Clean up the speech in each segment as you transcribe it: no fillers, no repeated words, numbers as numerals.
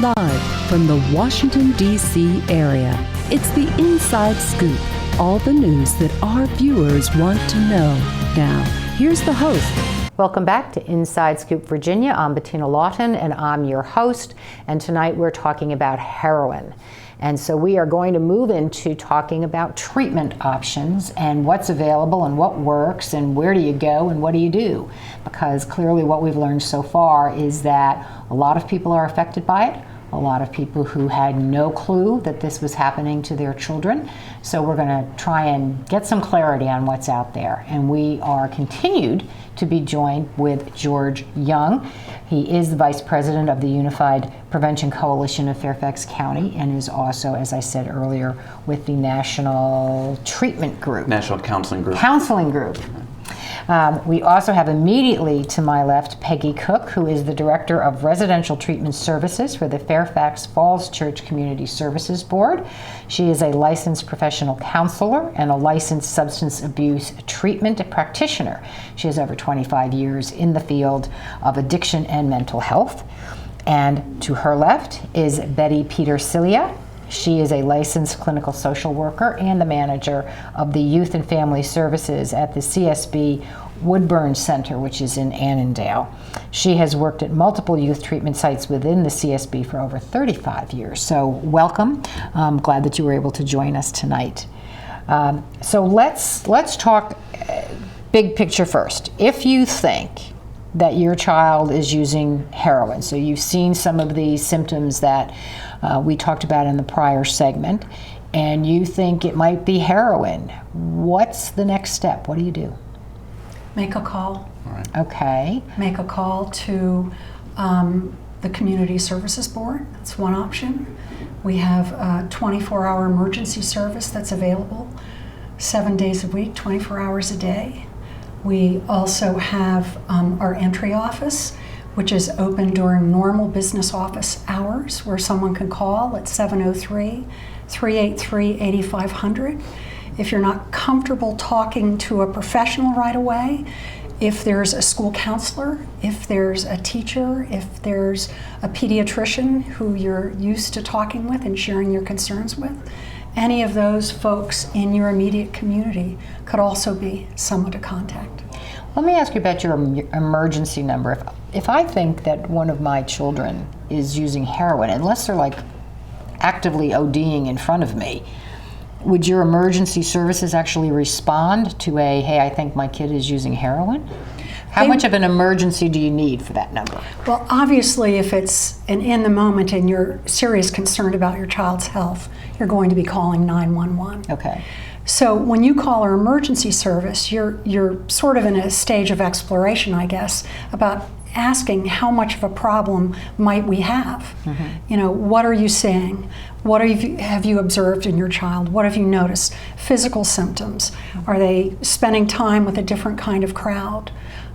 Live from the Washington, D.C. area, it's the Inside Scoop. All the news that our viewers want to know. Now, here's the host. Welcome back to Inside Scoop Virginia. I'm Bettina Lawton and I'm your host. And tonight we're talking about heroin. And so we are going to move into talking about treatment options and what's available and what works and where do you go and what do you do? Because clearly what we've learned so far is that a lot of people are affected by it. A lot of people who had no clue that this was happening to their children. So we're going to try and get some clarity on what's out there. And we are continued to be joined with George Young. He is the Vice President of the Unified Prevention Coalition of Fairfax County and is also, as I said earlier, with the National Treatment Group. National Counseling Group. Counseling Group. We also have immediately to my left Peggy Cook, who is the Director of Residential Treatment Services for the Fairfax Falls Church Community Services Board. She is a licensed professional counselor and a licensed substance abuse treatment practitioner. She has over 25 years in the field of addiction and mental health. And to her left is Betty Petersilia. She is a licensed clinical social worker and the manager of the Youth and Family Services at the CSB Woodburn Center, which is in Annandale. She has worked at multiple youth treatment sites within the CSB for over 35 years. So welcome. I'm glad that you were able to join us tonight. So let's talk big picture first. If you think that your child is using heroin, so you've seen some of the symptoms that we talked about in the prior segment, and you think it might be heroin, what's the next step? What do you do? Make a call. All right. Okay. Make a call to the Community Services Board. That's one option. We have a 24-hour emergency service that's available 7 days a week, 24 hours a day. We also have our entry office, which is open during normal business office hours, where someone can call at 703-383-8500. If you're not comfortable talking to a professional right away, if there's a school counselor, if there's a teacher, if there's a pediatrician who you're used to talking with and sharing your concerns with, any of those folks in your immediate community could also be someone to contact. Let me ask you about your emergency number. If I think that one of my children is using heroin, unless they're like actively ODing in front of me, would your emergency services actually respond to a, hey, I think my kid is using heroin? How much of an emergency do you need for that number? Well, obviously, if it's an in the moment and you're serious concerned about your child's health, you're going to be calling 911. Okay. So when you call our emergency service, you're sort of in a stage of exploration, I guess, about asking how much of a problem might we have. Mm-hmm. You know, what are you seeing? What have you observed in your child? What have you noticed? Physical symptoms. Are they spending time with a different kind of crowd?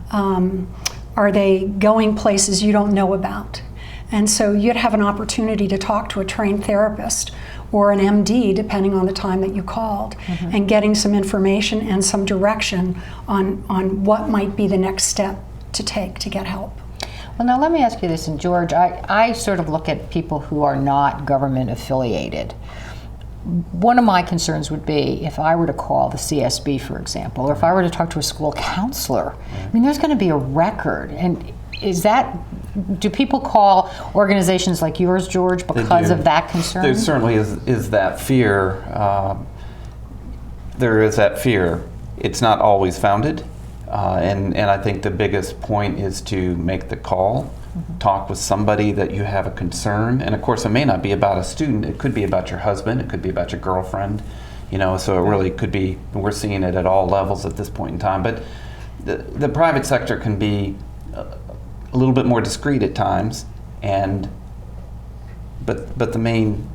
Are they going places you don't know about? And so you'd have an opportunity to talk to a trained therapist or an MD, depending on the time that you called, mm-hmm. and getting some information and some direction on what might be the next step to take to get help. Well, now let me ask you this, and George, I sort of look at people who are not government affiliated. One of my concerns would be if I were to call the CSB, for example, or if I were to talk to a school counselor, I mean, there's going to be a record. And do people call organizations like yours, George, because of that concern? There certainly is that fear. There is that fear. It's not always founded. And I think the biggest point is to make the call, mm-hmm. talk with somebody that you have a concern. And of course, it may not be about a student. It could be about your husband. It could be about your girlfriend. You know, so it really could be, we're seeing it at all levels at this point in time. But the private sector can be a little bit more discreet at times, but the main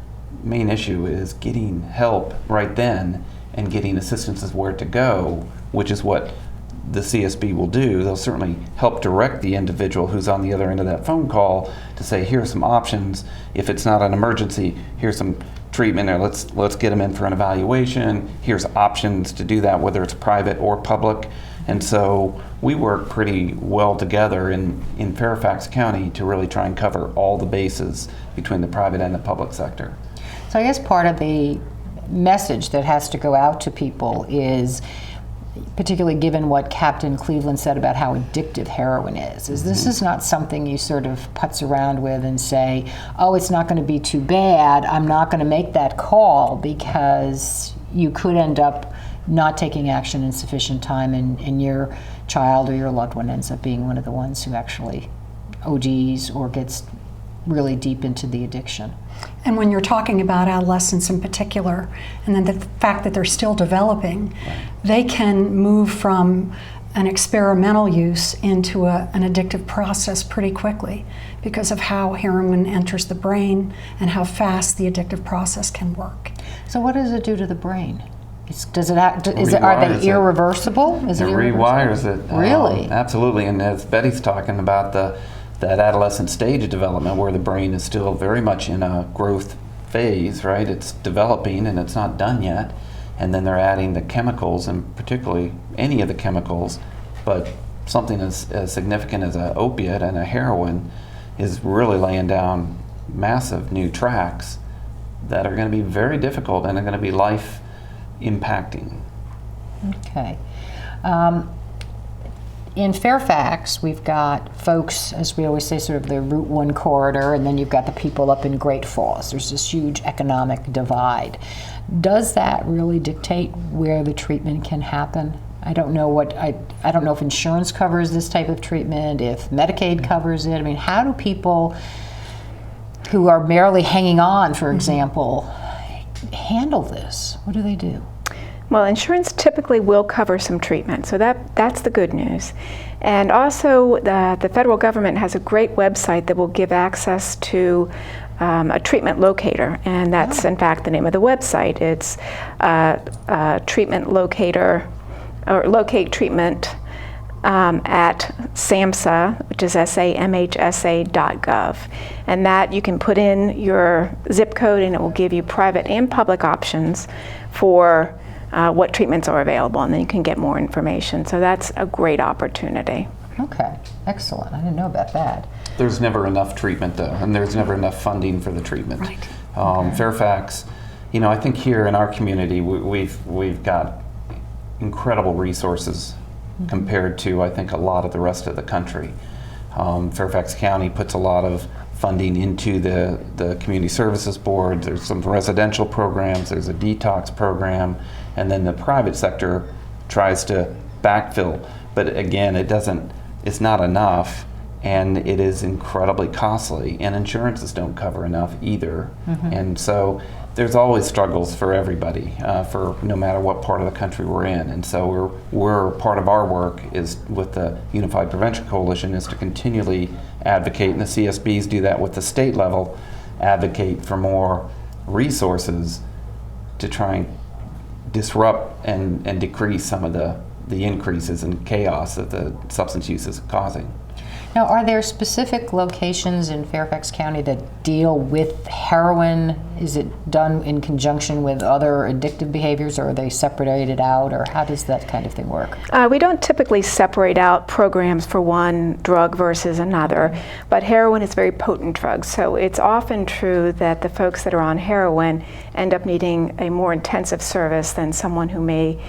issue is getting help right then and getting assistance as where to go, which is what the CSB will do. They'll certainly help direct the individual who's on the other end of that phone call to say, here are some options. If it's not an emergency, here's some treatment, or let's get them in for an evaluation. Here's options to do that, whether it's private or public. And so we work pretty well together in Fairfax County to really try and cover all the bases between the private and the public sector. So I guess part of the message that has to go out to people is, particularly given what Captain Cleveland said about how addictive heroin is this is not something you sort of putz around with and say, oh, it's not going to be too bad, I'm not going to make that call, because you could end up not taking action in sufficient time, and your child or your loved one ends up being one of the ones who actually ODs or gets really deep into the addiction. And when you're talking about adolescents in particular, and then the fact that they're still developing, they can move from an experimental use into an addictive process pretty quickly because of how heroin enters the brain and how fast the addictive process can work. So what does it do to the brain? Are they irreversible? It rewires it. Really? Absolutely. And as Betty's talking about that adolescent stage of development where the brain is still very much in a growth phase, right? It's developing and it's not done yet. And then they're adding the chemicals, and particularly any of the chemicals, but something as significant as an opiate and a heroin is really laying down massive new tracks that are going to be very difficult and are going to be life impacting. Okay. In Fairfax, we've got folks, as we always say, sort of the Route 1 corridor, and then you've got the people up in Great Falls. There's this huge economic divide. Does that really dictate where the treatment can happen? I don't know I don't know if insurance covers this type of treatment, if Medicaid covers it. I mean, how do people who are barely hanging on, for example, handle this? What do they do? Well, insurance typically will cover some treatment, so that's the good news. And also, the federal government has a great website that will give access to a treatment locator, and that's in fact the name of the website. It's treatment locator, or locate treatment at SAMHSA, which is samhsa.gov. And that you can put in your zip code and it will give you private and public options for what treatments are available, and then you can get more information. So that's a great opportunity. Okay, excellent. I didn't know about that. There's never enough treatment, though, and there's never enough funding for the treatment. Right. Okay. Fairfax, I think here in our community, we've got incredible resources compared to, I think, a lot of the rest of the country. Fairfax County puts a lot of funding into the Community Services Board. There's some residential programs, there's a detox program, and then the private sector tries to backfill. But again, it's not enough, and it is incredibly costly, and insurances don't cover enough either. And so there's always struggles for everybody, for no matter what part of the country we're in. And so we're part of our work is with the Unified Prevention Coalition is to continually advocate, and the CSBs do that with the state level, advocate for more resources to try and disrupt and decrease some of the increases in chaos that the substance use is causing. Now, are there specific locations in Fairfax County that deal with heroin? Is it done in conjunction with other addictive behaviors, or are they separated out, or how does that kind of thing work? We don't typically separate out programs for one drug versus another, but heroin is a very potent drug, so it's often true that the folks that are on heroin end up needing a more intensive service than someone who may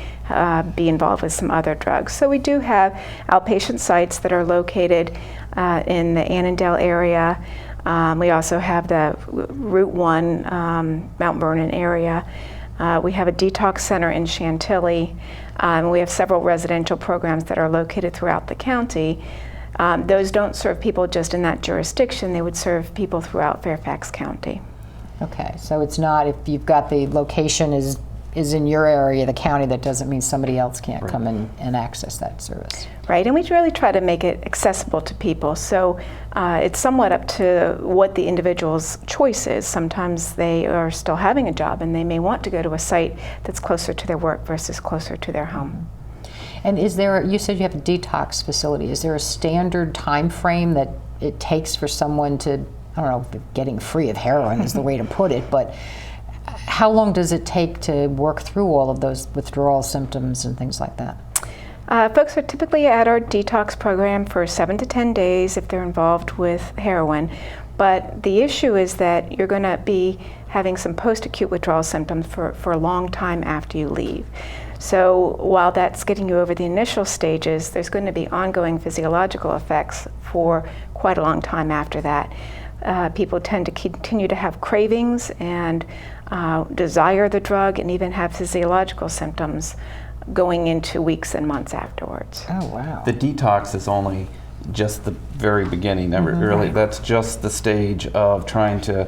be involved with some other drugs. So we do have outpatient sites that are located in the Annandale area. We also have the Route 1 Mount Vernon area. We have a detox center in Chantilly. We have several residential programs that are located throughout the county. Those don't serve people just in that jurisdiction. They would serve people throughout Fairfax County. Okay, so it's not, if you've got the location is in your area, the county, that doesn't mean somebody else can't come in and access that service. Right, and we really try to make it accessible to people. So it's somewhat up to what the individual's choice is. Sometimes they are still having a job and they may want to go to a site that's closer to their work versus closer to their home. And is there, you said you have a detox facility, is there a standard time frame that it takes for someone to, I don't know if getting free of heroin is the way to put it, but how long does it take to work through all of those withdrawal symptoms and things like that? Folks are typically at our detox program for 7 to 10 days if they're involved with heroin. But the issue is that you're going to be having some post-acute withdrawal symptoms for a long time after you leave. So while that's getting you over the initial stages, there's going to be ongoing physiological effects for quite a long time after that. People tend to continue to have cravings and desire the drug and even have physiological symptoms going into weeks and months afterwards. Oh, wow. The detox is only just the very beginning. Really, that's just the stage of trying to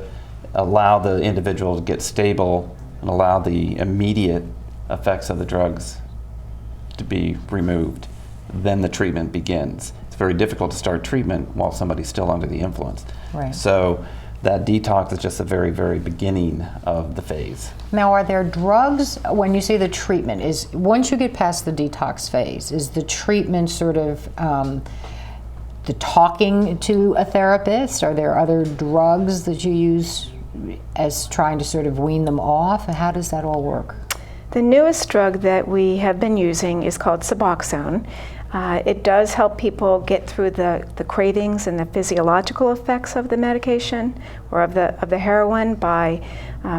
allow the individual to get stable and allow the immediate effects of the drugs to be removed. Then the treatment begins. It's very difficult to start treatment while somebody's still under the influence. Right. So that detox is just the very, very beginning of the phase. Now, are there drugs, when you say the treatment, is once you get past the detox phase, is the treatment sort of the talking to a therapist? Are there other drugs that you use as trying to sort of wean them off? How does that all work? The newest drug that we have been using is called Suboxone. It does help people get through the cravings and the physiological effects of the medication or of the heroin by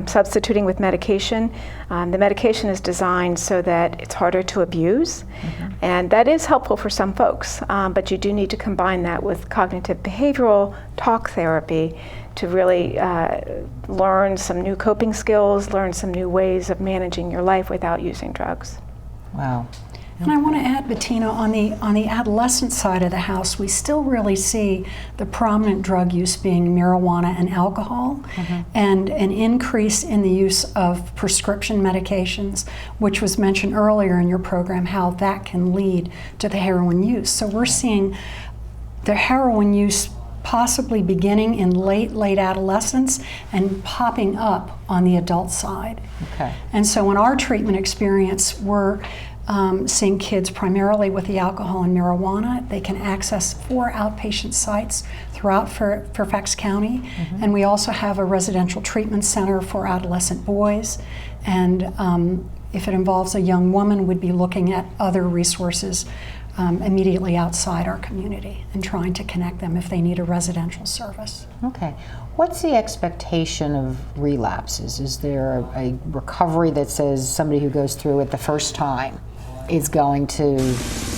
substituting with medication. The medication is designed so that it's harder to abuse, and that is helpful for some folks, but you do need to combine that with cognitive behavioral talk therapy to really learn some new coping skills, learn some new ways of managing your life without using drugs. Wow. And I want to add, Bettina, on the adolescent side of the house, we still really see the prominent drug use being marijuana and alcohol, and an increase in the use of prescription medications, which was mentioned earlier in your program, how that can lead to the heroin use. So we're seeing the heroin use possibly beginning in late adolescence and popping up on the adult side. Okay. And so in our treatment experience, we're seeing kids primarily with the alcohol and marijuana. They can access 4 outpatient sites throughout Fairfax County. And we also have a residential treatment center for adolescent boys. And if it involves a young woman, we'd be looking at other resources immediately outside our community and trying to connect them if they need a residential service. Okay. What's the expectation of relapses? Is there a recovery that says somebody who goes through it the first time is going to,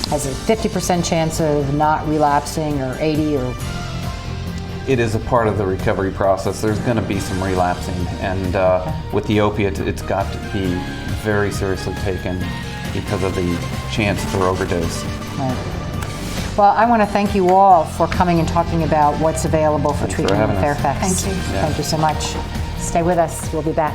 has a 50% chance of not relapsing or 80 or? It is a part of the recovery process. There's going to be some relapsing, and with the opiate, it's got to be very seriously taken because of the chance for overdose. Right. Well, I want to thank you all for coming and talking about what's available for treatment in having us. Fairfax. Thank you. Yeah. Thank you so much. Stay with us. We'll be back.